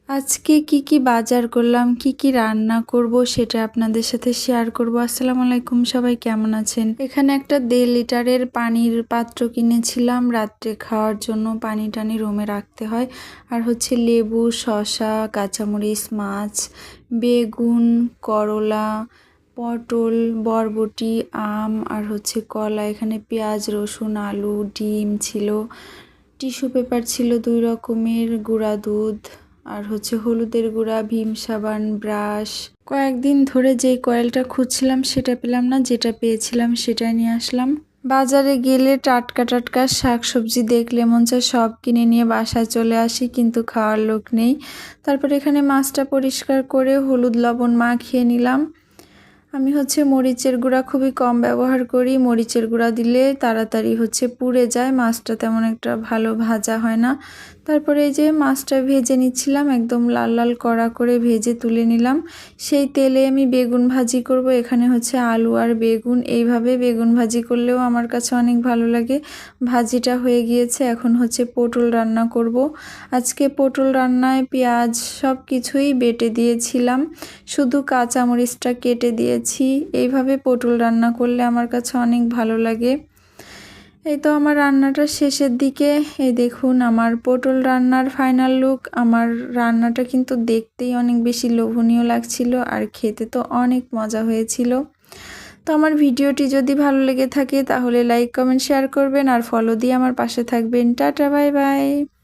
আজকে কি বাজার করলাম, কি রান্না করব সেটা আপনাদের সাথে শেয়ার করব। আসসালামু আলাইকুম, সবাই কেমন আছেন? এখানে একটা 1.5 লিটারের পানির পাত্র কিনেছিলাম রাত্রে খাওয়ার জন্য। পানি টানি রুমে রাখতে হয়। আর হচ্ছে লেবু, শসা, কাঁচামরিচ, মাছ, বেগুন, করলা, পটল, বরবটি, আম আর হচ্ছে কলা। এখানে পেঁয়াজ, রসুন, আলু, ডিম ছিল, টিস্যু পেপার ছিল 2 রকমের, গুঁড়া দুধ আর হচ্ছে হলুদের গুঁড়া, ভীম সাবান, ব্রাশ। কয়েকদিন ধরে যেই কয়েলটা খুঁজছিলাম সেটা পেলাম না, যেটা পেয়েছিলাম সেটাই নিয়ে আসলাম। বাজারে গেলে টাটকা শাকসবজি দেখলে মন চায় সব কিনে নিয়ে বাসায় চলে আসি, কিন্তু খাওয়ার লোক নেই। তারপর এখানে মাছটা পরিষ্কার করে হলুদ লবণ মাখিয়ে নিলাম। আমি হচ্ছে মরিচের গুঁড়া খুবই কম ব্যবহার করি। মরিচের গুঁড়া দিলে তাড়াতাড়ি হচ্ছে পুড়ে যায়, মাছটা তেমন একটা ভালো ভাজা হয় না। তারপরে এই যে মাছটা ভেজে নিচ্ছিলাম, একদম লাল লাল কড়া করে ভেজে তুলে নিলাম। সেই তেলে আমি বেগুন ভাজি করব। এখানে হচ্ছে আলু আর বেগুন, এইভাবে বেগুন ভাজি করলেও আমার কাছে অনেক ভালো লাগে। ভাজিটা হয়ে গিয়েছে, এখন হচ্ছে পটল রান্না করব। আজকে পটল রান্নায় পেঁয়াজ সব কিছুই বেটে দিয়েছিলাম, শুধু কাঁচামরিচটা কেটে দিয়েছি। এইভাবে পটল রান্না করলে আমার কাছে অনেক ভালো লাগে। এই তো আমার রান্নাটা শেষের দিকে। এই দেখুন আমার পটল রান্নার ফাইনাল লুক। আমার রান্নাটা কিন্তু দেখতেই অনেক বেশি লোভনীয় লাগছিল, আর খেতে তো অনেক মজা হয়েছিল। তো আমার ভিডিওটি যদি ভালো লেগে থাকে তাহলে লাইক, কমেন্ট, শেয়ার করবেন আর ফলো দিয়ে আমার পাশে থাকবেন। Tata, bye bye.